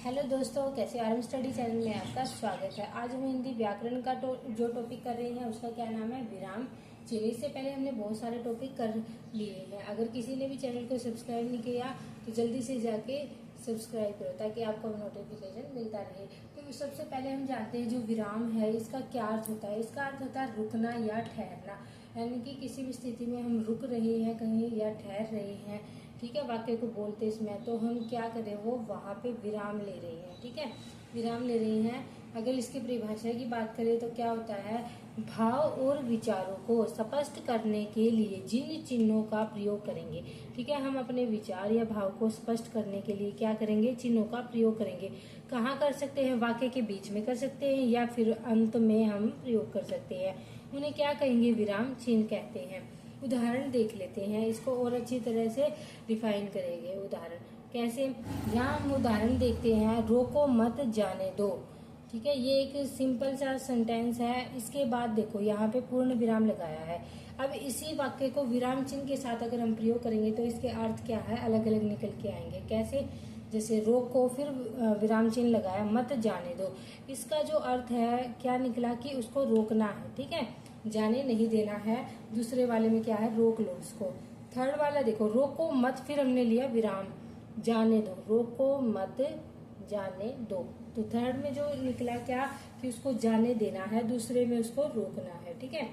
Hello दोस्तों, कैसे RM study channel में आपका स्वागत है। आज हम हिंदी व्याकरण का जो टॉपिक कर रहे हैं उसका क्या नाम है, विराम चिन्ह। इससे पहले हमने बहुत सारे टॉपिक कर लिए हैं। अगर किसी ने भी चैनल को सब्सक्राइब नहीं किया तो जल्दी से जाके सब्सक्राइब करो ताकि आपको नोटिफिकेशन मिलता रहे। तो सबसे पहले हम जानते हैं जो विराम है इसका क्या अर्थ होता है। इसका अर्थ होता है रुकना या ठहरना, यानी कि किसी भी स्थिति में हम रुक रहे हैं कहीं या ठहर रहे हैं, ठीक है, वाक्य को बोलते समय, तो हम क्या करें, वो वहां पे विराम ले रहे हैं, ठीक है, विराम ले रहे हैं। अगर इसकी परिभाषा की बात करें तो क्या होता है, भाव और विचारों को स्पष्ट करने के लिए जिन चिन्हों का प्रयोग करेंगे, ठीक है, हम अपने विचार या भाव को स्पष्ट करने के लिए क्या करेंगे, चिन्हों का प्रयोग करेंगे। कहाँ कर सकते हैं, वाक्य के बीच में कर सकते हैं या फिर अंत में हम प्रयोग कर सकते हैं। उन्हें क्या कहेंगे, विराम चिन्ह कहते हैं। उदाहरण देख लेते हैं, इसको और अच्छी तरह से डिफाइन करेंगे। उदाहरण कैसे, यहाँ हम उदाहरण देखते हैं, रोको मत जाने दो, ठीक है, ये एक सिंपल सा सेंटेंस है। इसके बाद देखो यहाँ पे पूर्ण विराम लगाया है। अब इसी वाक्य को विराम चिन्ह के साथ अगर हम प्रयोग करेंगे तो इसके अर्थ क्या है, अलग अलग निकल के आएंगे। कैसे, जैसे रोको फिर विराम चिन्ह लगाया, मत जाने दो, इसका जो अर्थ है क्या निकला कि उसको रोकना है, ठीक है, जाने नहीं देना है। दूसरे वाले में क्या है, रोक लो उसको। थर्ड वाला देखो, रोको मत, फिर हमने लिया विराम, जाने दो, रोको मत जाने दो। तो थर्ड में जो निकला क्या कि उसको जाने देना है, दूसरे में उसको रोकना है, ठीक है,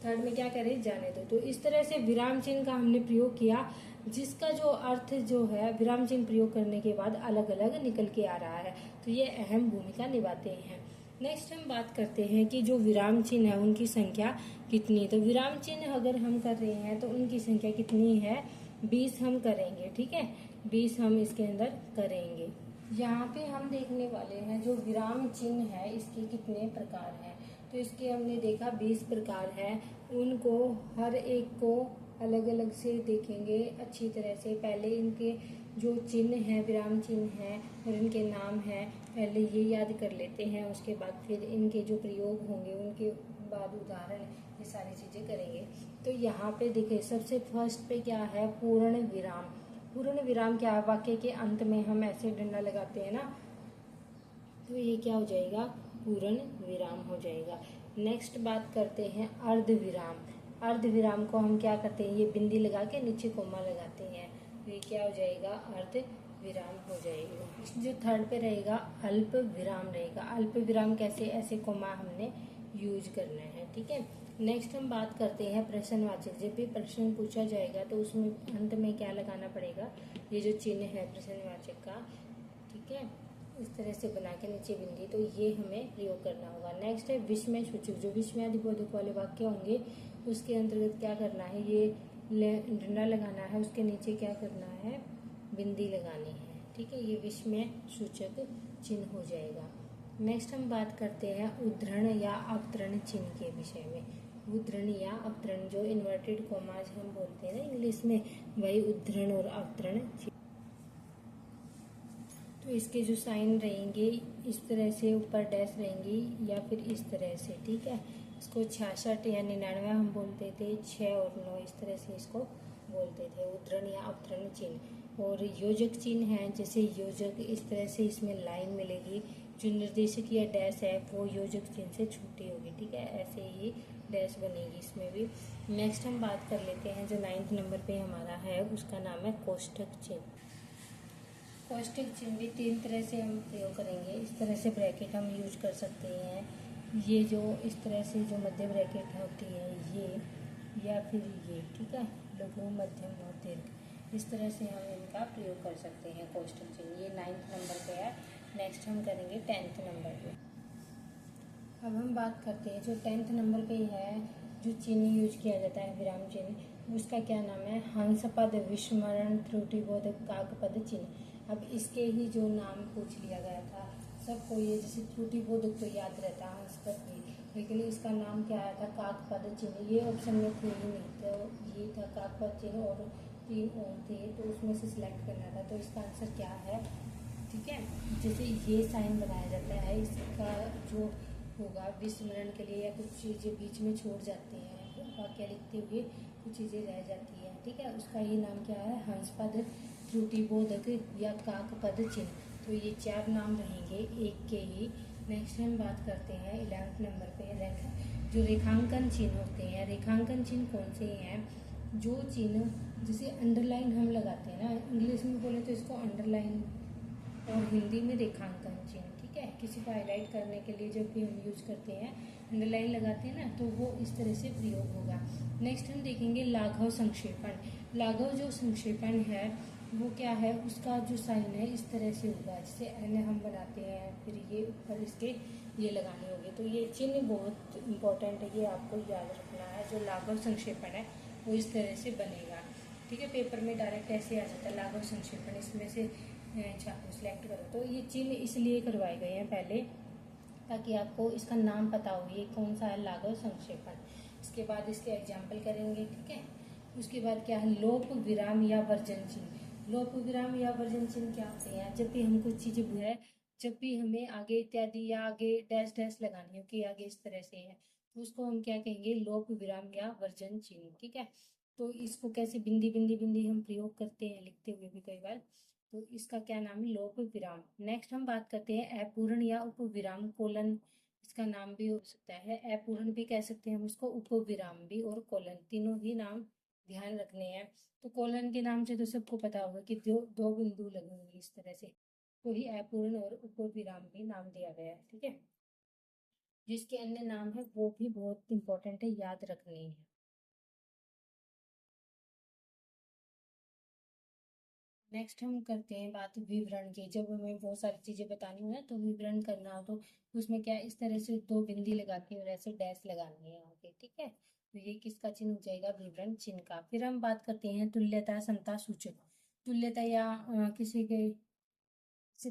थर्ड में क्या करें, जाने दो। तो इस तरह से विराम चिन्ह का हमने प्रयोग किया, जिसका जो अर्थ जो है विराम चिन्ह प्रयोग करने के बाद अलग अलग निकल के आ रहा है। तो ये अहम भूमिका निभाते हैं। नेक्स्ट हम बात करते हैं कि जो विराम चिन्ह है उनकी संख्या कितनी। तो विराम चिन्ह अगर हम कर रहे हैं तो उनकी संख्या कितनी है, 20 हम करेंगे, ठीक है, 20 हम इसके अंदर करेंगे। यहाँ पे हम देखने वाले हैं जो विराम चिन्ह है इसके कितने प्रकार हैं। तो इसके हमने देखा 20 प्रकार है, उनको हर एक को अलग अलग से देखेंगे अच्छी तरह से। पहले इनके जो चिन्ह है, विराम चिन्ह है और इनके नाम है, पहले ये याद कर लेते हैं। उसके बाद फिर इनके जो प्रयोग होंगे उनके बाद उदाहरण, ये सारी चीजें करेंगे। तो यहाँ पे देखिए सबसे फर्स्ट पे क्या है, पूर्ण विराम। पूर्ण विराम क्या है, वाक्य के अंत में हम ऐसे डंडा लगाते हैं ना, तो ये क्या हो जाएगा, पूर्ण विराम हो जाएगा। नेक्स्ट बात करते हैं अर्ध विराम। अर्ध विराम को हम क्या करते हैं, ये बिंदी लगा के नीचे कोमा लगाते हैं, तो ये क्या हो जाएगा, अर्ध विराम हो जाएगा। जो थर्ड पे रहेगा अल्प विराम रहेगा। अल्प विराम कैसे, ऐसे कोमा हमने यूज करना है, ठीक है। नेक्स्ट हम बात करते हैं प्रश्नवाचक। जब भी प्रश्न पूछा जाएगा तो उसमें अंत में क्या लगाना पड़ेगा, ये जो चिन्ह है प्रश्नवाचक का, ठीक है, इस तरह से बना के नीचे बिंदी, तो ये हमें प्रयोग करना होगा। नेक्स्ट है विस्मय सूचक। जो विस्मयादि बोधक वाले वाक्य होंगे उसके अंतर्गत क्या करना है, ये डंडा लगाना है, उसके नीचे क्या करना है, बिंदी लगानी है, ठीक है, ये विस्मय सूचक चिन्ह हो जाएगा। नेक्स्ट हम बात करते हैं उद्धरण या अवतरण चिन्ह के विषय में। उद्धरण या अवतरण, जो इन्वर्टेड कॉमाज हम बोलते हैं ना इंग्लिश में, वही उद्धरण और अवतरण। तो इसके जो साइन रहेंगे इस तरह से, ऊपर डैश रहेंगी या फिर इस तरह से, ठीक है। इसको 66 या 99 हम बोलते थे, 6 और 9 इस तरह से इसको बोलते थे, उद्धरण या अवतरण चिन्ह। और योजक चिन्ह है, जैसे योजक इस तरह से इसमें लाइन मिलेगी, जो निर्देशक या डैश है वो योजक चिन्ह से छोटी होगी, ठीक है, ऐसे ही डैश बनेगी इसमें भी। नेक्स्ट हम बात कर लेते हैं जो 9th नंबर पे हमारा है, उसका नाम है कोष्ठक चिन्ह। कोष्ठक चिन्ह भी 3 तरह से हम प्रयोग करेंगे। इस तरह से ब्रैकेट हम यूज कर सकते हैं, ये जो इस तरह से जो मध्य ब्रैकेट होती है ये, या फिर ये, ठीक है, लघु मध्यम और दीर्घ, इस तरह से हम इनका प्रयोग कर सकते हैं कोष्ठक चिन्ह। ये 9th नंबर पे है। नेक्स्ट हम करेंगे 10th नंबर पे। अब हम बात करते हैं जो 10th नंबर पे है, जो चिन्ह यूज किया जाता है विराम चिन्ह, उसका क्या नाम है, हंसपद, विस्मरण, त्रुटिबोधक, काकपद चिन्ह। अब इसके ही जो नाम पूछ लिया गया था सबको, ये जैसे त्रुटिबोधक तो याद रहता है हंसपद भी, लेकिन इसका नाम क्या आया था, काकपद चिन्ह। ये ऑप्शन में थे ही नहीं, तो ये था काकपद चिन्ह और 3 और थे, तो उसमें से सिलेक्ट करना था। तो इसका आंसर क्या है, ठीक है, जैसे ये साइन बनाया जाता है, इसका जो होगा विस्मरण के लिए, या कुछ चीजें बीच में छोड़ जाती हैं, वाक्य लिखते हुए कुछ चीजें रह जाती हैं, ठीक है, उसका ये नाम क्या है, हंसपद, त्रुटिबोधक या काकपद चिन्ह। तो ये 4 नाम रहेंगे एक के ही। नेक्स्ट हम बात करते हैं 11th नंबर पे जो रेखांकन चिन्ह होते हैं। रेखांकन चिन्ह कौन से हैं? जो चिन्ह जैसे अंडरलाइन हम लगाते हैं ना, इंग्लिश में बोले तो इसको अंडरलाइन और हिंदी में रेखांकन चिन्ह, ठीक है। किसी को हाईलाइट करने के लिए जब भी हम यूज करते हैं अंडरलाइन लगाते हैं ना, तो वो इस तरह से प्रयोग होगा। नेक्स्ट हम देखेंगे लाघव संक्षेपण। लाघव जो संक्षेपण है वो क्या है, उसका जो साइन है इस तरह से होगा, जैसे एन हम बनाते हैं, फिर ये ऊपर इसके ये लगाने होंगे। तो ये चिन्ह बहुत इंपॉर्टेंट है, ये आपको याद रखना है। जो लाघव संक्षेपण है वो इस तरह से बनेगा, ठीक है। पेपर में डायरेक्ट ऐसे आ जाता है लाघव संक्षेपण, इसमें से चाकू सिलेक्ट करो। तो ये चिन्ह इसलिए करवाए गए हैं पहले, ताकि आपको इसका नाम पता हो ये कौन सा है, लाघव संक्षेपण। इसके बाद इसके एग्जाम्पल करेंगे, ठीक है। उसके बाद क्या है, लोप विराम या वर्जन चिन्ह। लोप विराम या वर्जन चिन्ह क्या होते हैं? जब भी हम कुछ चीजें है, जब भी हमें आगे इत्यादि या आगे डैश डैश लगानी हो कि आगे इस तरह से है, तो उसको हम क्या कहेंगे, लोप विराम या वर्जन चिन्ह, ठीक है। तो इसको कैसे बिंदी बिंदी बिंदी हम प्रयोग करते हैं लिखते हुए भी कई बार, तो इसका क्या नाम है, लोप विराम। नेक्स्ट हम बात करते हैं अपूर्ण या उपविराम कोलन। इसका नाम भी हो सकता है अपूर्ण भी कह सकते हैं हम इसको, उपविराम भी, और कोलन, तीनों ही नाम ध्यान रखने हैं। तो कोलन के नाम से तो सबको पता होगा कि दो बिंदु लगे होंगे इस तरह से, तो ही अपूर्ण और उपविराम भी नाम दिया गया है, ठीक है। जिसके अन्य नाम है वो भी बहुत इंपॉर्टेंट है, याद रखने हैं। नेक्स्ट हम करते हैं बात विवरण की। जब हमें बहुत सारी चीजें बतानी हो ना, तो विवरण करना हो तो उसमें क्या इस तरह से दो बिंदी लगा के और ऐसे डैश लगानी है आगे, ठीक है। तो ये किसका चिन्ह हो जाएगा, विवरण चिन्ह का। फिर हम बात करते हैं तुल्यता समता सूचक। तुल्यता या किसी के से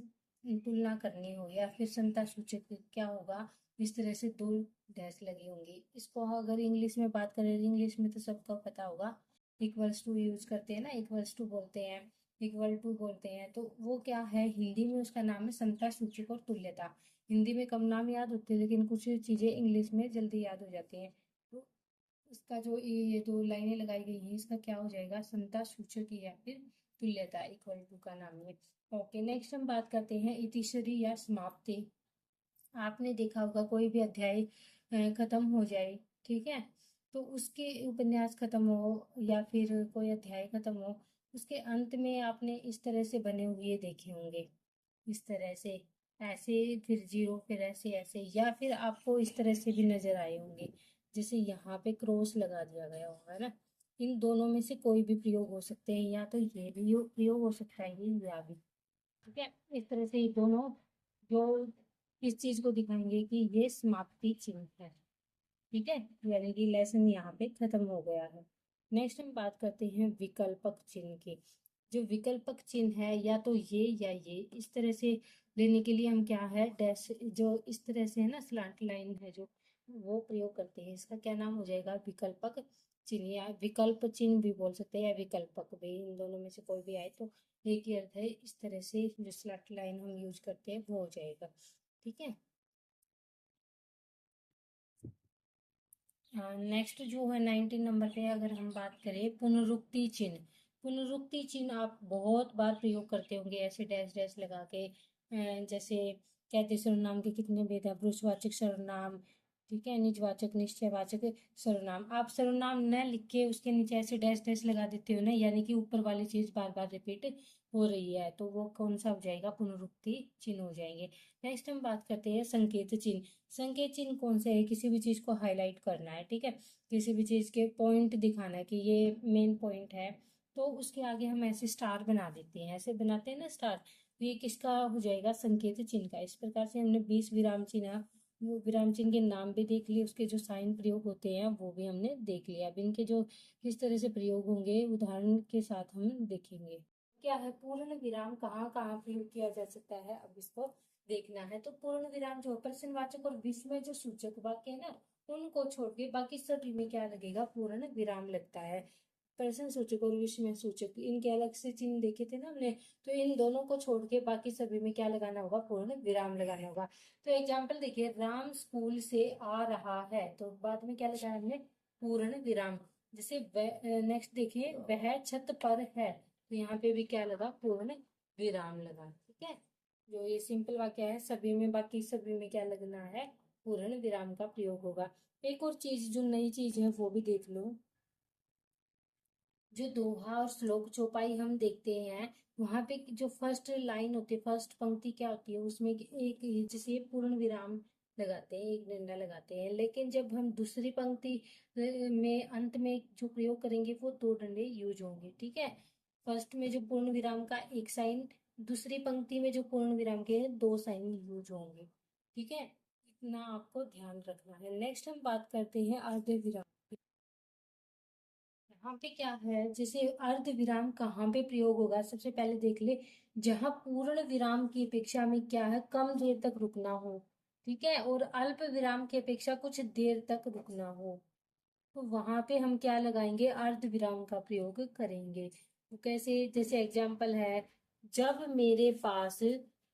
तुलना करनी हो या फिर समता सूचक क्या होगा, इस तरह से दो डैश लगी होंगी। इसको अगर इंग्लिश में बात करें, इंग्लिश में तो सबको पता होगा, इक्वल्स टू यूज करते हैं ना, इक्वल्स टू बोलते हैं, इक्वल टू बोलते हैं। तो वो क्या है, हिंदी में उसका नाम है समता सूचक और तुल्यता। हिंदी में कम नाम याद होते हैं, लेकिन कुछ चीजें इंग्लिश में जल्दी याद हो जाती हैं। तो इसका जो ये दो लाइनें लगाई गई हैं, इसका क्या हो जाएगा, समता सूचक या फिर तुल्यता, इक्वल टू का नाम है। ओके, नेक्स्ट हम बात करते हैं इतिश्री या समाप्ति। आपने देखा होगा कोई भी अध्याय खत्म हो जाए, ठीक है, तो उसके उपन्यास खत्म हो या फिर कोई अध्याय खत्म हो, उसके अंत में आपने इस तरह से बने हुए देखे होंगे, इस तरह से ऐसे, फिर जीरो, फिर ऐसे ऐसे, या फिर आपको इस तरह से भी नजर आए होंगे, जैसे यहाँ पे क्रॉस लगा दिया गया होगा ना। इन दोनों में से कोई भी प्रयोग हो सकते हैं, या तो ये भी प्रयोग हो सकता है, ये या भी, ठीक है। इस तरह से ये दोनों जो इस चीज को दिखाएंगे कि ये समाप्ति चिन्ह है, ठीक है। यानी कि लेसन यहाँ पे खत्म हो गया है। नेक्स्ट हम बात करते हैं विकल्पक चिन्ह की। जो विकल्पक चिन्ह है, या तो ये या ये, इस तरह से लेने के लिए हम क्या है, डैश जो इस तरह से है ना, स्लांट लाइन है जो, वो प्रयोग करते हैं। इसका क्या नाम हो जाएगा, विकल्पक चिन्ह, या विकल्प चिन्ह भी बोल सकते हैं, या विकल्पक भी, इन दोनों में से कोई भी आए तो एक ही अर्थ है। इस तरह से जो स्लैट लाइन हम यूज करते हैं वो हो जाएगा, ठीक है। नेक्स्ट जो है 19 नंबर पे, अगर हम बात करें पुनरुक्ति चिन्ह। पुनरुक्ति चिन्ह आप बहुत बार प्रयोग करते होंगे, ऐसे डैश डैश लगा के, जैसे कहते सर्वनाम के कितने भेद है, पुरुषवाचक सर्वनाम, ठीक है, निजवाचक निश्चयवाचक सर्वनाम। आप सर्वनाम न लिख के उसके नीचे ऐसे डैश डैश लगा देते हो ना, यानी कि ऊपर वाली चीज बार बार रिपीट हो रही है, तो वो कौन सा हो जाएगा, पुनरुक्ति चिन्ह हो जाएंगे। नेक्स्ट हम बात करते हैं संकेत चिन्ह। संकेत चिन्ह कौन से है, किसी भी चीज को हाईलाइट करना है, ठीक है, किसी भी चीज के पॉइंट दिखाना है कि ये मेन पॉइंट है, तो उसके आगे हम ऐसे स्टार बना देते हैं, ऐसे बनाते हैं ना स्टार, तो ये किसका हो जाएगा, संकेत चिन्ह का। इस प्रकार से हमने 20 विराम चिन्ह, वो विराम चिन्ह के नाम भी देख लिए, उसके जो साइन प्रयोग होते हैं वो भी हमने देख लिया। अब इनके जो किस तरह से प्रयोग होंगे उदाहरण के साथ हम देखेंगे। क्या है, पूर्ण विराम कहाँ कहाँ प्रयोग किया जा सकता है, अब इसको देखना है। तो पूर्ण विराम जो प्रश्नवाचक और विस्मय जो सूचक वाक्य है ना, उनको छोड़ के बाकी सभी में क्या लगेगा, पूर्ण विराम लगता है। प्रश्न सूचक और विस्मय सूचक इनके अलग से चिन्ह देखे थे ना हमने, तो इन दोनों को छोड़ के बाकी सभी में क्या लगाना होगा, पूर्ण विराम लगाना होगा। तो एग्जाम्पल देखिए, राम स्कूल से आ रहा है, तो बाद में क्या लगाया हमने, पूर्ण विराम। जैसे नेक्स्ट देखिए, वह छत पर है, तो यहाँ पे भी क्या लगा, पूर्ण विराम लगा, ठीक है। जो ये सिंपल वाक्य है सभी में, बाकी सभी में क्या लगना है, पूर्ण विराम का प्रयोग होगा। एक और चीज जो नई चीज है वो भी देख लो। जो दोहा और श्लोक चौपाई हम देखते हैं, वहां पे जो फर्स्ट लाइन होती है, फर्स्ट पंक्ति क्या होती है, उसमें एक जैसे पूर्ण विराम लगाते हैं, एक डंडा लगाते हैं। लेकिन जब हम दूसरी पंक्ति में अंत में जो प्रयोग करेंगे वो दो डंडे यूज होंगे, ठीक है। फर्स्ट में जो पूर्ण विराम का एक साइन, दूसरी पंक्ति में जो पूर्ण विराम के दो साइन यूज होंगे, ठीक है। इतना आपको ध्यान रखना है। नेक्स्ट हम बात करते हैं अर्ध विराम। यहाँ पे क्या है, जैसे अर्ध विराम कहाँ पे प्रयोग होगा, सबसे पहले देख ले। जहाँ पूर्ण विराम की अपेक्षा में क्या है, कम देर तक रुकना हो, ठीक है, और अल्प विराम की अपेक्षा कुछ देर तक रुकना हो, तो वहां पे हम क्या लगाएंगे, अर्ध विराम का प्रयोग करेंगे। तो कैसे, जैसे एग्जाम्पल है, जब मेरे पास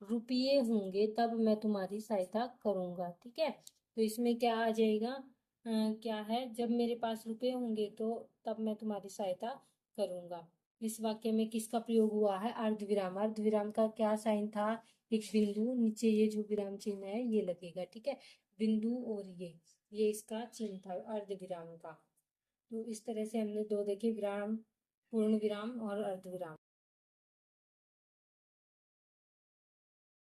रुपये होंगे तब मैं तुम्हारी सहायता करूंगा, ठीक है। तो इसमें क्या आ जाएगा, क्या है, जब मेरे पास रुपये होंगे तो तब मैं तुम्हारी सहायता करूंगा। इस वाक्य में किसका प्रयोग हुआ है, अर्ध विराम। अर्ध विराम का क्या साइन था, एक बिंदु, नीचे ये जो विराम चिन्ह है ये लगेगा, ठीक है, बिंदु, और ये इसका चिन्ह था अर्ध विराम का। तो इस तरह से हमने दो देखे, विराम, पूर्ण विराम और अर्ध विराम।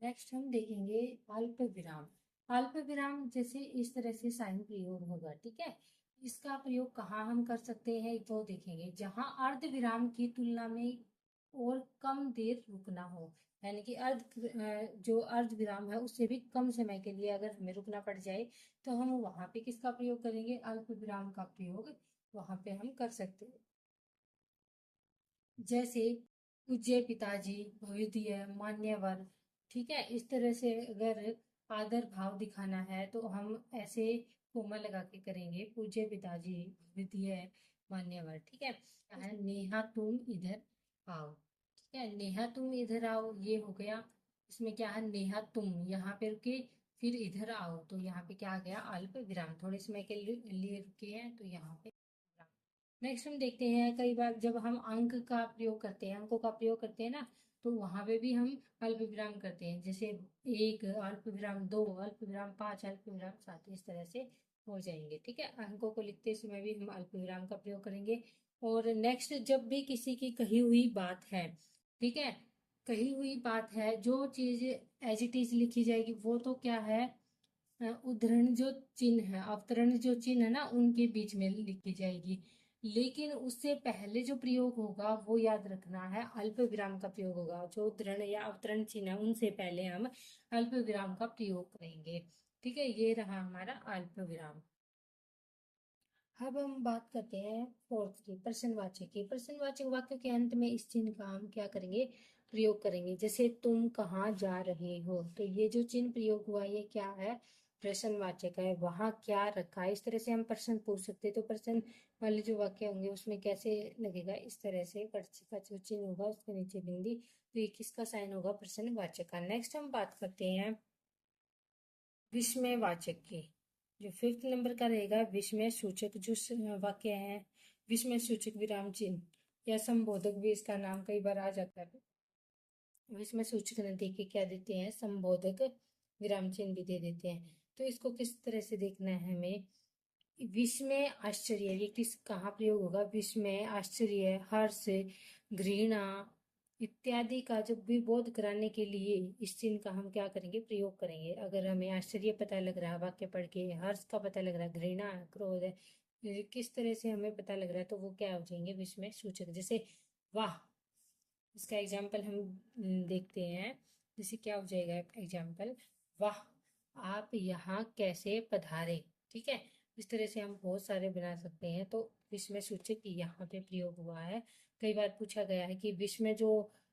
नेक्स्ट हम देखेंगे अल्प विराम। अल्प विराम जैसे इस तरह से साइन प्रयोग होगा, ठीक है। इसका प्रयोग कहाँ हम कर सकते हैं तो देखेंगे, जहां अर्ध विराम की तुलना में और कम देर रुकना हो, यानी कि जो अर्ध विराम है उससे भी कम समय के लिए अगर हमें रुकना पड़ जाए, तो हम वहां पे किसका प्रयोग करेंगे, अल्प विराम का प्रयोग वहां पे हम कर सकते हैं। जैसे पूज्य पिताजी, भवदीय, मान्यवर, ठीक है, इस तरह से अगर आदर भाव दिखाना है तो हम ऐसे कोमा लगा के करेंगे, पूज्य पिताजी, भवदीय, मान्यवर, ठीक है। नेहा तुम इधर आओ, ठीक है, नेहा तुम इधर आओ, ये हो गया। इसमें क्या है, नेहा तुम यहाँ पे रुके, फिर इधर आओ, तो यहाँ पे क्या आ गया, अल्प विराम, थोड़े समय के लिए रुके हैं तो यहाँ पे। नेक्स्ट हम देखते हैं, कई बार जब हम अंक का प्रयोग करते हैं, अंकों का प्रयोग करते हैं ना, तो वहां पे भी हम अल्प विराम करते हैं, जैसे एक अल्प विराम, दो अल्प विराम, पांच अल्प विराम, सात, इस तरह से हो जाएंगे, ठीक है। अंकों को लिखते समय भी हम अल्प विराम का प्रयोग करेंगे। और नेक्स्ट, जब भी किसी की कही हुई बात है, ठीक है, कही हुई बात है, जो चीज एज इट इज लिखी जाएगी वो तो क्या है, उद्धरण जो चिन्ह है, अवतरण जो चिन्ह है ना, उनके बीच में लिखी जाएगी। लेकिन उससे पहले जो प्रयोग होगा वो याद रखना है, अल्प विराम का प्रयोग होगा। जो उद्धरण या अवतरण चिन्ह है उनसे पहले हम अल्प विराम का प्रयोग करेंगे, ठीक है। ये रहा हमारा अल्प विराम। अब हम बात करते हैं फोर्थ की, प्रश्नवाचक की। प्रश्नवाचक वाक्य के अंत में इस चिन्ह का हम क्या करेंगे, प्रयोग करेंगे। जैसे तुम कहाँ जा रहे हो, तो ये जो चिन्ह प्रयोग हुआ ये क्या है, प्रश्नवाचक है। वहां क्या रखा है, इस तरह से हम प्रश्न पूछ सकते हैं। तो प्रश्न वाले जो वाक्य होंगे उसमें कैसे लगेगा, इस तरह से प्रश्न का जो चिन्ह होगा उसके नीचे बिंदी, तो ये किसका साइन होगा, प्रश्नवाचक का। नेक्स्ट हम बात करते हैं विस्मयवाचक की। जो फिफ्थ नंबर का रहेगा, विस्मय सूचक जो वाक्य है, विस्मय सूचक विराम चिन्ह या संबोधक भी इसका नाम कई बार आ जाता है। विस्मय सूचक न दे के क्या देते हैं, संबोधक विराम चिन्ह भी दे देते हैं। तो इसको किस तरह से देखना है हमें, विस्मय, आश्चर्य, ये किस कहाँ प्रयोग होगा, विस्मय, आश्चर्य, हर्ष, घृणा इत्यादि का जब भी बोध कराने के लिए इस चिन्ह का हम क्या करेंगे, प्रयोग करेंगे। अगर हमें आश्चर्य पता लग रहा है वाक्य पढ़ के, हर्ष का पता लग रहा है, घृणा, क्रोध है, ये किस तरह से हमें पता लग रहा है, तो वो क्या हो जाएंगे, विस्मय सूचक। जैसे वाह, इसका एग्जाम्पल हम देखते हैं। जैसे क्या हो जाएगा एग्जाम्पल, वाह आप यहाँ कैसे पधारे, ठीक है। इस तरह से हम बहुत सारे बना सकते हैं। तो विस्मय सूचक यहाँ पे प्रयोग हुआ है। कई बार पूछा गया है कि विस्मय जो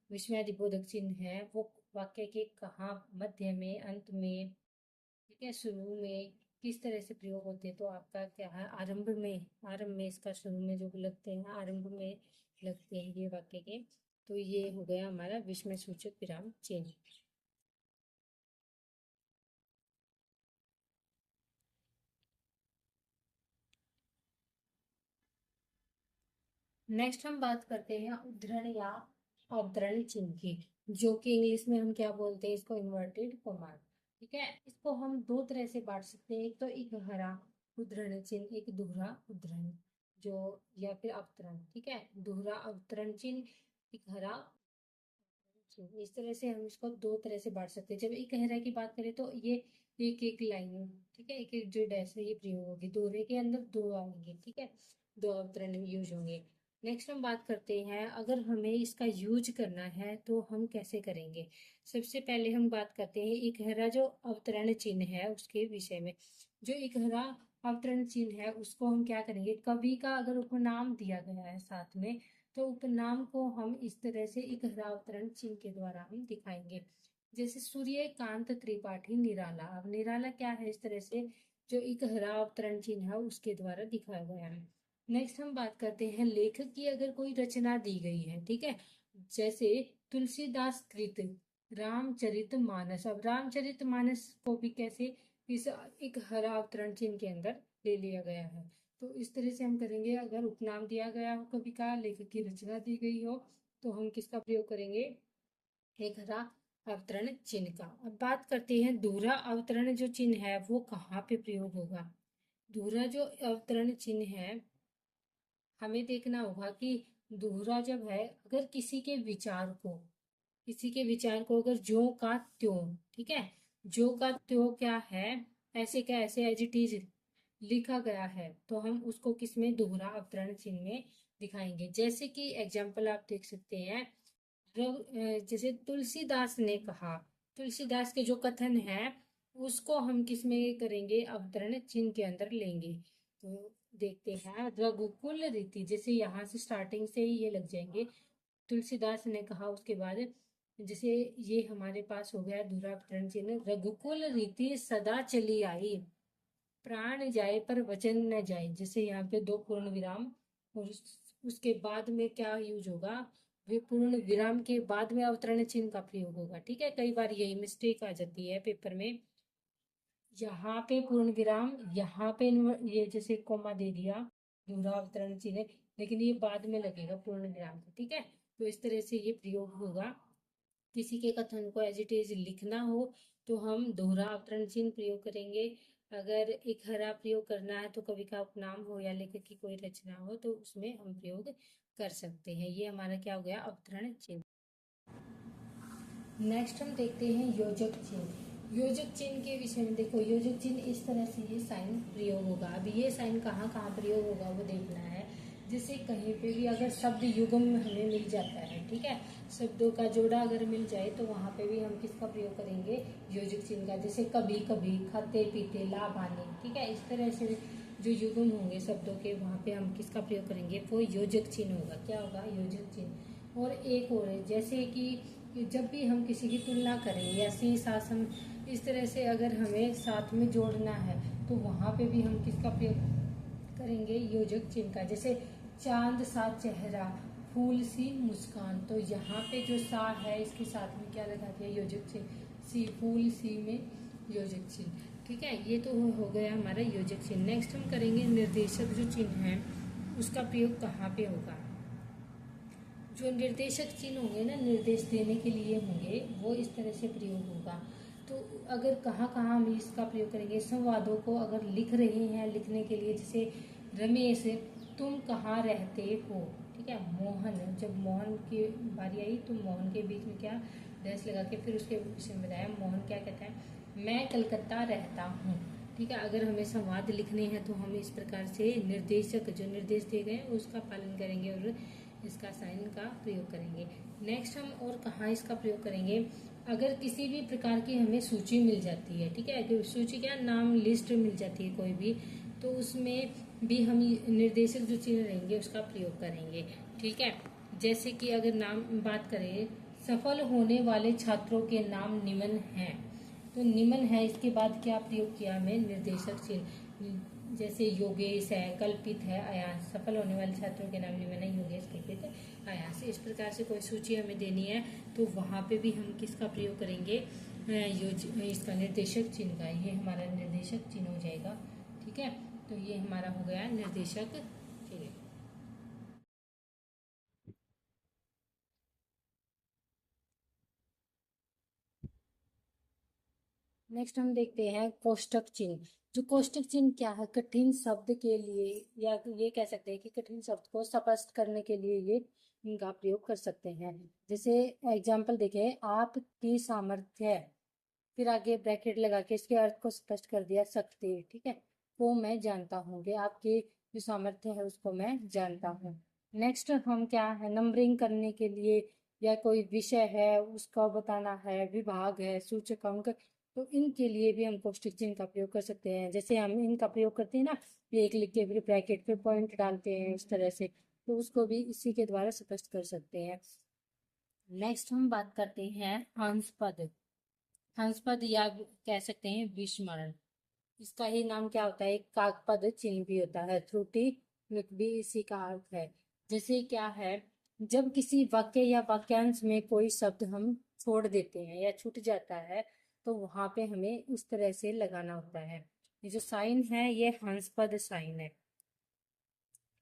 विस्मयादिबोधक चिन्ह है वो वाक्य के कहाँ, मध्य में, अंत में, ठीक है, शुरू में, किस तरह से प्रयोग होते हैं। तो आपका क्या है, आरंभ में, आरंभ में इसका शुरू में जो लगते हैं, आरंभ में लगते हैं ये वाक्य के। तो ये हो गया हमारा विस्मय सूचक विराम चिन्ह। नेक्स्ट हम बात करते हैं उद्धरण या अवतरण चिन्ह की, जो कि इंग्लिश में हम क्या बोलते हैं, इसको इन्वर्टेड कॉमा। ठीक है, इसको हम दो तरह से बांट सकते हैं, एक तो एक हरा उद्धरण चिन्ह, एक दोहरा उद्धरण जो, या फिर अवतरण। ठीक है, दोहरा अवतरण चिन्ह, एक हरा चिन्ह। इस तरह से हम इसको दो तरह से बांट सकते हैं। जब एक हरा की बात करें तो ये एक एक लाइन, ठीक है, एक एक जो डैश है ये प्रयोग होगी, दोहरे के अंदर दो आएंगे। ठीक है, दो अवतरण यूज होंगे। नेक्स्ट हम बात करते हैं, अगर हमें इसका यूज करना है तो हम कैसे करेंगे। सबसे पहले हम बात करते हैं एक हरा जो अवतरण चिन्ह है उसके विषय में। जो एक हरा अवतरण चिन्ह है उसको हम क्या करेंगे, कवि का अगर उपनाम दिया गया है साथ में, तो उपनाम को हम इस तरह से एक हरा अवतरण चिन्ह के द्वारा हम दिखाएंगे। जैसे सूर्यकांत त्रिपाठी निराला। अब निराला क्या है, इस तरह से जो एक हरा अवतरण चिन्ह है उसके द्वारा दिखाया गया है। नेक्स्ट हम बात करते हैं लेखक की अगर कोई रचना दी गई है। ठीक है, जैसे तुलसीदास कृत रामचरितमानस। अब रामचरितमानस को भी कैसे इस एक हरा अवतरण चिन्ह के अंदर ले लिया गया है। तो इस तरह से हम करेंगे, अगर उपनाम दिया गया हो कवि का, लेखक की रचना दी गई हो, तो हम किसका प्रयोग करेंगे, एक हरा अवतरण चिन्ह का। अब बात करते हैं दोहरा अवतरण जो चिन्ह है वो कहाँ पे प्रयोग होगा। दोहरा जो अवतरण चिन्ह है, हमें देखना होगा कि दोहरा जब है, अगर किसी के विचार को अगर ज्यों का त्यों, ठीक है, ज्यों का त्यों क्या है, ऐसे क्या ऐसे एज इट इज लिखा गया है, तो हम उसको किसमें, दोहरा अवतरण चिन्ह में दिखाएंगे। जैसे कि एग्जाम्पल आप देख सकते हैं, जैसे तुलसीदास ने कहा, तुलसीदास के जो कथन है उसको हम किसमें करेंगे, अवतरण चिन्ह के अंदर लेंगे। तो देखते हैं, रघुकुल रीति, जैसे यहाँ से स्टार्टिंग से ही ये लग जाएंगे, तुलसीदास ने कहा, उसके बाद जैसे ये हमारे पास हो गया दूसरा अवतरण चिन्ह, रघुकुल रीति सदा चली आई, प्राण जाए पर वचन न जाए। जैसे यहाँ पे दो पूर्ण विराम, और उसके बाद में क्या यूज होगा, वे पूर्ण विराम के बाद में अवतरण चिन्ह का प्रयोग होगा। ठीक है, कई बार यही मिस्टेक आ जाती है पेपर में, यहाँ पे पूर्ण विराम, यहाँ पे ये जैसे कोमा दे दिया, दूसरा अवतरण चिन्ह, लेकिन ये बाद में लगेगा पूर्ण विराम को। ठीक है, तो इस तरह से ये प्रयोग होगा। किसी के कथन को एज इट इज लिखना हो तो हम दोहरा अवतरण चिन्ह प्रयोग करेंगे। अगर एक हरा प्रयोग करना है तो कवि का उपनाम हो या लेखक की कोई रचना हो तो उसमें हम प्रयोग कर सकते हैं। ये हमारा क्या हो गया, अवतरण चिन्ह। नेक्स्ट हम देखते हैं योजक चिन्ह। योजक चिन्ह के विषय में देखो, योजक चिन्ह इस तरह से ये साइन प्रयोग होगा। अब ये साइन कहाँ कहाँ प्रयोग होगा वो देखना है। जैसे कहीं पे भी अगर शब्द युग्म हमें मिल जाता है, ठीक है, शब्दों का जोड़ा अगर मिल जाए तो वहाँ पे भी हम किसका प्रयोग करेंगे, योजक चिन्ह का। जैसे कभी कभी, खाते पीते, लाभ हानि, ठीक है, इस तरह से जो युग्म होंगे शब्दों के, वहाँ पे हम किसका प्रयोग करेंगे, वो योजक चिन्ह होगा। क्या होगा, योजक चिन्ह। और एक और है, जैसे कि जब भी हम किसी की तुलना करें या सी शासन, इस तरह से अगर हमें साथ में जोड़ना है तो वहाँ पे भी हम किसका प्रयोग करेंगे, योजक चिन्ह का। जैसे चांद सा चेहरा, फूल सी मुस्कान, तो यहाँ पे जो सा है इसके साथ में क्या लगा दिया, योजक चिन्ह, सी, फूल सी में योजक चिन्ह। ठीक है, ये तो हो गया हमारा योजक चिन्ह। नेक्स्ट हम करेंगे निर्देशक जो चिन्ह है उसका प्रयोग कहाँ पे होगा। जो निर्देशक चिन्ह होंगे ना, निर्देश देने के लिए होंगे, वो इस तरह से प्रयोग होगा। तो अगर कहाँ कहाँ हम इसका प्रयोग करेंगे, संवादों को अगर लिख रहे हैं, लिखने के लिए, जैसे रमेश तुम कहाँ रहते हो, ठीक है, मोहन, जब मोहन की बारी आई तो मोहन के बीच में क्या डैश लगा के फिर उसके विषय में बताया, मोहन क्या कहता है, मैं कलकत्ता रहता हूँ। ठीक है, अगर हमें संवाद लिखने हैं तो हम इस प्रकार से निर्देशक जो निर्देश दिए गए उसका पालन करेंगे और इसका साइन का प्रयोग करेंगे। नेक्स्ट हम और कहाँ इसका प्रयोग करेंगे, अगर किसी भी प्रकार की हमें सूची मिल जाती है, ठीक है, कि सूची क्या, नाम लिस्ट मिल जाती है कोई भी, तो उसमें भी हम निर्देशक जो चिन्ह रहेंगे उसका प्रयोग करेंगे। ठीक है, जैसे कि अगर नाम बात करें, सफल होने वाले छात्रों के नाम निम्न हैं, तो निम्न है इसके बाद क्या प्रयोग किया हमें, निर्देशक चिन्ह। जैसे योगेश है, कल्पित है, अयांश, सफल होने वाले छात्रों के नाम निम्न है, योगेश, कल्पित, अयांश। इस प्रकार से कोई सूची हमें देनी है तो वहाँ पे भी हम किसका प्रयोग करेंगे, इसका निर्देशक चिन्ह का। ये हमारा निर्देशक चिन्ह हो जाएगा। ठीक है, तो ये हमारा हो गया निर्देशक चिन्ह। नेक्स्ट हम देखते हैं कोष्टक चिन्ह। जो कोष्टक चिन्ह क्या है, कठिन शब्द के लिए, या ये कह सकते हैं कि कठिन शब्द को स्पष्ट करने के लिए ये इनका प्रयोग कर सकते हैं। जैसे एग्जाम्पल देखें, आपकी सामर्थ्य, फिर आगे ब्रैकेट लगा के इसके अर्थ को स्पष्ट कर दिया, सकते, ठीक है, वो मैं जानता हूँ कि आपकी जो सामर्थ्य है उसको मैं जानता हूँ। नेक्स्ट हम क्या है, नंबरिंग करने के लिए, या कोई विषय है उसका बताना है, विभाग है, सूचकांक, तो इनके लिए भी हम कोष्टक चिन्ह का प्रयोग कर सकते हैं। जैसे हम इनका प्रयोग करते हैं ना, एक लिख के फिर ब्रैकेट पे पॉइंट डालते हैं इस तरह से, तो उसको भी इसी के द्वारा स्पष्ट कर सकते हैं। नेक्स्ट हम बात करते हैं हंस पद। हंस पद या कह सकते हैं विस्मरण, इसका ही नाम क्या होता है, एक काकपद चिन्ह भी होता है, त्रुटि लिख भी इसी का अर्थ है। जैसे क्या है, जब किसी वाक्य या वाक्यांश में कोई शब्द हम छोड़ देते हैं या छूट जाता है, तो वहां पे हमें उस तरह से लगाना होता है। ये जो साइन है ये हंस पद साइन है,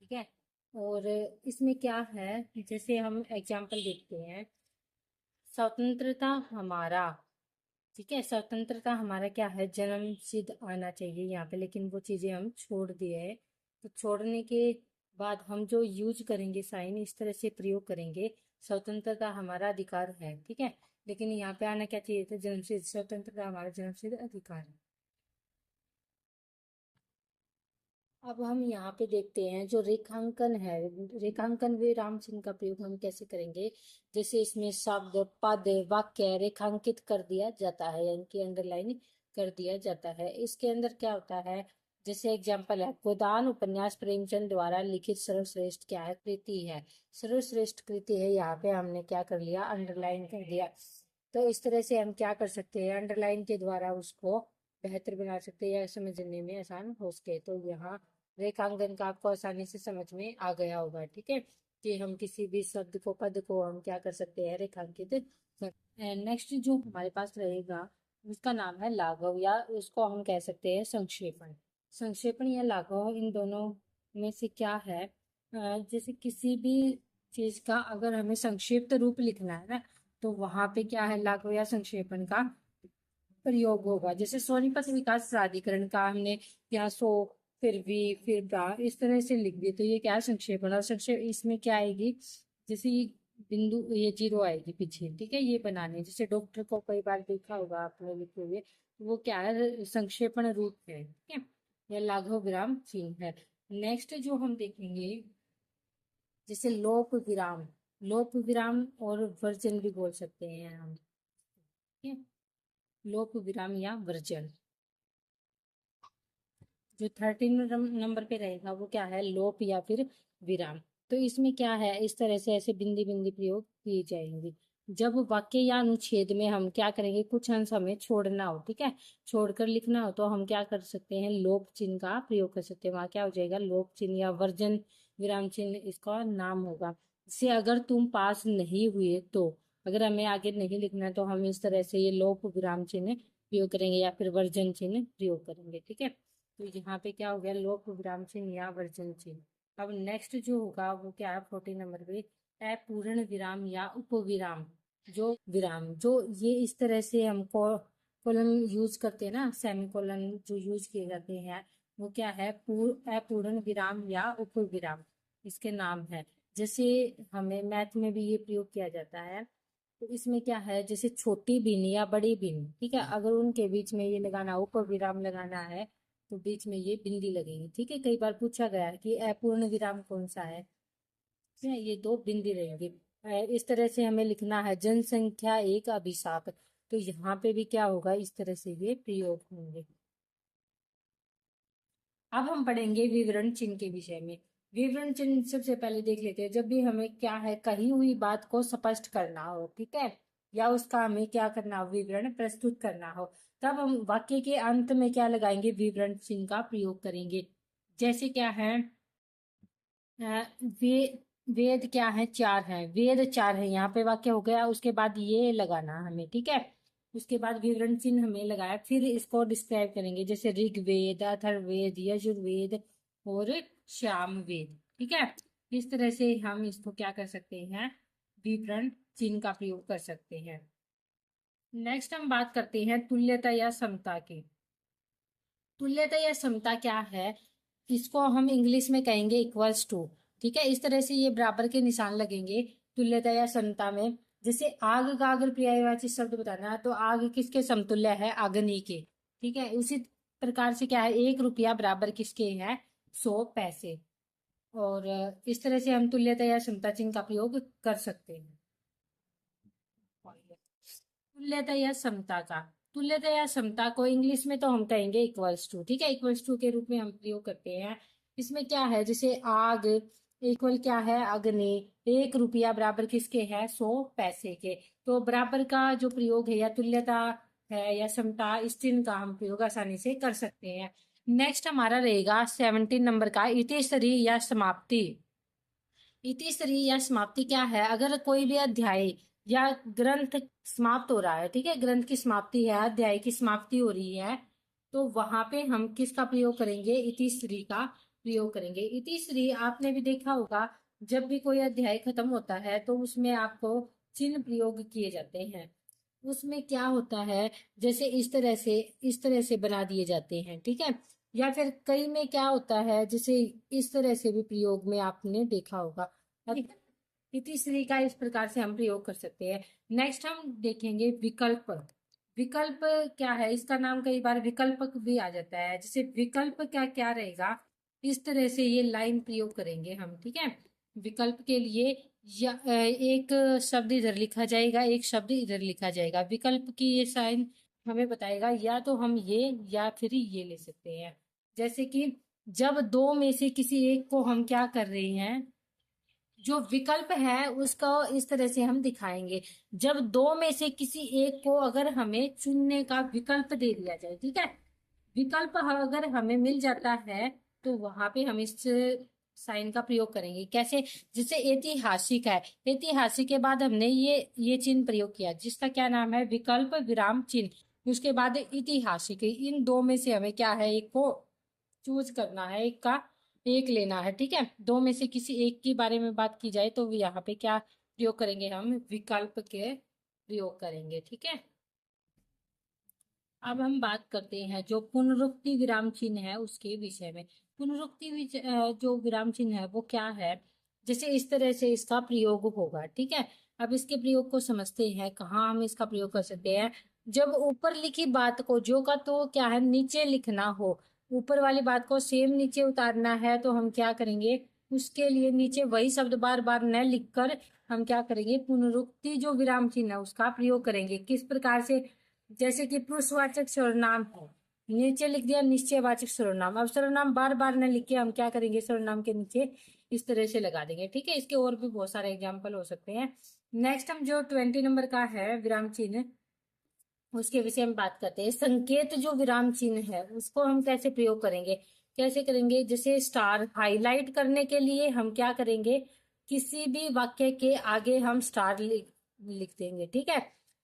ठीक है। और इसमें क्या है, जैसे हम एग्जाम्पल देखते हैं, स्वतंत्रता हमारा, ठीक है, स्वतंत्रता हमारा क्या है, जन्म सिद्ध आना चाहिए यहाँ पे, लेकिन वो चीजें हम छोड़ दिए हैं। तो छोड़ने के बाद हम जो यूज करेंगे साइन, इस तरह से प्रयोग करेंगे, स्वतंत्रता हमारा अधिकार है, ठीक है, लेकिन यहाँ पे आना क्या चाहिए था, जन्म सिद्ध, स्वतंत्रता हमारा जन्म सिद्ध अधिकार है। अब हम यहाँ पे देखते हैं जो रेखांकन है, रेखांकन विराम चिन्ह का प्रयोग हम कैसे करेंगे। जैसे इसमें शब्द, पद, वाक्य रेखांकित कर दिया जाता है, यानी कि अंडरलाइन कर दिया जाता है। इसके अंदर क्या होता है, जैसे एग्जाम्पल है, गोदान उपन्यास प्रेमचंद द्वारा लिखित सर्वश्रेष्ठ क्या है, कृति है, सर्वश्रेष्ठ कृति है, यहाँ पे हमने क्या कर लिया, अंडरलाइन कर दिया। तो इस तरह से हम क्या कर सकते हैं, अंडरलाइन के द्वारा उसको बेहतर बना सकते हैं या समझने में आसान हो सके। तो यहाँ रेखांकन का आपको आसानी से समझ में आ गया होगा, ठीक है, कि हम किसी भी शब्द को, पद को हम क्या कर सकते हैं, रेखांकित कर। नेक्स्ट जो हमारे पास रहेगा उसका नाम है लाघव, या उसको हम कह सकते हैं संक्षेपण। संक्षेपण या लाघव, इन दोनों में से क्या है, जैसे किसी भी चीज का अगर हमें संक्षिप्त रूप लिखना है ना, तो वहां पे क्या है, लाघव या संक्षेपण का प्रयोग होगा। जैसे सोनीपत विकास प्राधिकरण का हमने यहाँ सो, फिर वी, फिर ब्रा, इस तरह से लिख दिए, तो ये क्या है, संक्षेपण। और संक्षेप इसमें क्या आएगी, जैसे ये बिंदु, ये जीरो आएगी पीछे, ठीक है, ये बनाने, जैसे डॉक्टर को कई बार देखा होगा आपने लिखे हुए, वो क्या है, संक्षेपण रूप है, ठीक है, या लाघव विराम चिन्ह है। नेक्स्ट जो हम देखेंगे, जैसे लोप विराम, लोप विराम और वर्जन भी बोल सकते हैं हम, ठीक है, लोप विराम या वर्जन। जो 13 नंबर पे रहेगा वो क्या है, लोप या फिर विराम। तो इसमें क्या है, इस तरह से ऐसे बिंदी बिंदी प्रयोग किए जाएंगे। जब वाक्य या अनुच्छेद में हम क्या करेंगे, कुछ अंश हमें छोड़ना हो, ठीक है, छोड़कर लिखना हो, तो हम क्या कर सकते हैं, लोप चिन्ह का प्रयोग कर सकते हैं। वहां क्या हो जाएगा, लोप चिन्ह या वर्जन विराम चिन्ह इसका नाम होगा। जैसे अगर तुम पास नहीं हुए तो, अगर हमें आगे नहीं लिखना तो हम इस तरह से ये लोप विराम चिन्ह प्रयोग करेंगे या फिर वर्जन चिन्ह प्रयोग करेंगे, ठीक है। तो यहाँ पे क्या हो गया, लोप विराम चिन्ह या वर्जन चिन्ह। अब नेक्स्ट जो होगा वो क्या है, 14 नंबर पे, अपूर्ण विराम या उपविराम। जो विराम, जो ये इस तरह से हमको कोलन यूज करते हैं ना, सेमी कोलन जो यूज किए जाते हैं, वो क्या है, अपूर्ण विराम या उपविराम इसके नाम है। जैसे हमें मैथ में भी ये प्रयोग किया जाता है। तो इसमें क्या है, जैसे छोटी भिन्न या बड़ी भिन्न, ठीक है, अगर उनके बीच में ये लगाना, उपविराम लगाना है, तो बीच में ये बिंदी लगेगी, ठीक है। कई बार पूछा गया है कि अपूर्ण विराम कौन सा है, ठीक है, ये दो बिंदी रहेंगे। इस तरह से हमें लिखना है, जनसंख्या एक अभिशाप, तो यहाँ पे भी क्या होगा, इस तरह से ये प्रयोग होंगे। अब हम पढ़ेंगे विवरण चिन्ह के विषय में। विवरण चिन्ह सबसे पहले देख लेते हैं, जब भी हमें क्या है, कही हुई बात को स्पष्ट करना हो, ठीक है, या उसका हमें क्या करना हो, विवरण प्रस्तुत करना हो, तब हम वाक्य के अंत में क्या लगाएंगे, विवरण चिन्ह का प्रयोग करेंगे। जैसे क्या है, वे, वेद क्या है, चार है, वेद चार है, यहाँ पे वाक्य हो गया, उसके बाद ये लगाना हमें, ठीक है, उसके बाद विवरण चिन्ह हमें लगाया, फिर इसको डिस्क्राइब करेंगे, जैसे ऋग्वेद, अथर्ववेद, यजुर्वेद और सामवेद, ठीक है। इस तरह से हम इसको क्या कर सकते हैं, विवरण चिन्ह का प्रयोग कर सकते हैं। नेक्स्ट हम बात करते हैं तुल्यता या समता की। तुल्यता या समता क्या है, इसको हम इंग्लिश में कहेंगे इक्वल्स टू। ठीक है, इस तरह से ये बराबर के निशान लगेंगे तुल्यता या समता में। जैसे आग का अगर पर्यायवाची शब्द बताना है तो आग किसके समतुल्य है, अग्नि के। ठीक है, उसी प्रकार से क्या है, 1 रुपया बराबर किसके है, 100 पैसे। और इस तरह से हम तुल्यता या समता चिन्ह का प्रयोग कर सकते हैं। तुल्यता या समता का, तुल्यता या समता को इंग्लिश में तो हम कहेंगे इक्वल्स टू। ठीक है, इक्वल्स टू के रूप में हम प्रयोग करते हैं। इसमें क्या है, जैसे आग इक्वल क्या है, अग्नि, 1 रुपया बराबर किसके है, 100 पैसे के। तो बराबर का जो प्रयोग है या तुल्यता है या समता, इस चिन्ह का हम प्रयोग आसानी से कर सकते हैं। नेक्स्ट हमारा रहेगा 17 नंबर का इतिश्री या समाप्ति। इतिश्री या समाप्ति क्या है, अगर कोई भी अध्याय या ग्रंथ समाप्त हो रहा है, ठीक है, ग्रंथ की समाप्ति है, अध्याय की समाप्ति हो रही है, तो वहां पे हम किसका प्रयोग करेंगे, इतिश्री का प्रयोग करेंगे। इतिश्री आपने भी देखा होगा, जब भी कोई अध्याय खत्म होता है तो उसमें आपको चिन्ह प्रयोग किए जाते हैं। उसमें क्या होता है, जैसे इस तरह से बना दिए जाते हैं। ठीक है, या फिर कई में क्या होता है, जैसे इस तरह से भी प्रयोग में आपने देखा होगा। इतिश्री का इस प्रकार से हम प्रयोग कर सकते हैं। नेक्स्ट हम देखेंगे विकल्प। विकल्प क्या है, इसका नाम कई बार विकल्पक भी आ जाता है। जैसे विकल्प क्या क्या रहेगा, इस तरह से ये लाइन प्रयोग करेंगे हम। ठीक है, विकल्प के लिए एक शब्द इधर लिखा जाएगा, एक शब्द इधर लिखा जाएगा। विकल्प की ये साइन हमें बताएगा या तो हम ये या फिर ये ले सकते हैं। जैसे कि जब दो में से किसी एक को हम क्या कर रहे हैं, जो विकल्प है उसका इस तरह से हम दिखाएंगे। जब दो में से किसी एक को अगर हमें चुनने का विकल्प दे दिया जाए, ठीक है, विकल्प अगर हमें मिल जाता है तो वहां पे हम इस साइन का प्रयोग करेंगे। कैसे, जैसे ऐतिहासिक है, ऐतिहासिक के बाद हमने ये चिन्ह प्रयोग किया जिसका क्या नाम है, विकल्प विराम चिन्ह। उसके बाद ऐतिहासिक, इन दो में से हमें क्या है, एक को चूज करना है, एक लेना है। ठीक है, दो में से किसी एक के बारे में बात की जाए तो यहाँ पे क्या प्रयोग करेंगे, हम विकल्प के प्रयोग करेंगे। ठीक है, अब हम बात करते हैं जो पुनरुक्ति विराम चिन्ह है उसके विषय में। पुनरुक्ति जो विराम चिन्ह है वो क्या है, जैसे इस तरह से इसका प्रयोग होगा। ठीक है, अब इसके प्रयोग को समझते हैं, कहाँ हम इसका प्रयोग कर सकते हैं। जब ऊपर लिखी बात को जो का तो क्या है, नीचे लिखना हो, ऊपर वाली बात को सेम नीचे उतारना है, तो हम क्या करेंगे, उसके लिए नीचे वही शब्द बार बार न लिखकर हम क्या करेंगे, पुनरुक्ति जो विराम चिन्ह है उसका प्रयोग करेंगे। किस प्रकार से, जैसे कि पुरुषवाचक सर्वनाम है, नीचे लिख दिया निश्चयवाचक सर्वनाम। अब सर्वनाम बार बार न लिख के हम क्या करेंगे, सर्वनाम के नीचे इस तरह से लगा देंगे। ठीक है, इसके और भी बहुत सारे एग्जाम्पल हो सकते हैं। नेक्स्ट हम जो 20 नंबर का है विराम चिन्ह, उसके विषय में बात करते हैं। संकेत जो विराम चिन्ह है उसको हम कैसे प्रयोग करेंगे, कैसे करेंगे, जैसे स्टार हाईलाइट करने के लिए हम क्या करेंगे, किसी भी वाक्य के आगे हम स्टार लिख देंगे। ठीक है,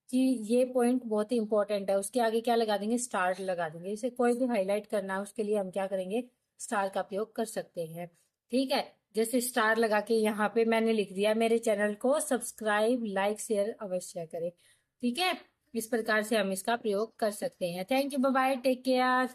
कि ये पॉइंट बहुत ही इंपॉर्टेंट है, उसके आगे क्या लगा देंगे, स्टार लगा देंगे। इसे कोई भी हाईलाइट करना है उसके लिए हम क्या करेंगे, स्टार का प्रयोग कर सकते हैं। ठीक है, जैसे स्टार लगा के यहाँ पे मैंने लिख दिया, मेरे चैनल को सब्सक्राइब लाइक शेयर अवश्य करें। ठीक है, इस प्रकार से हम इसका प्रयोग कर सकते हैं। Thank you, bye bye, take care.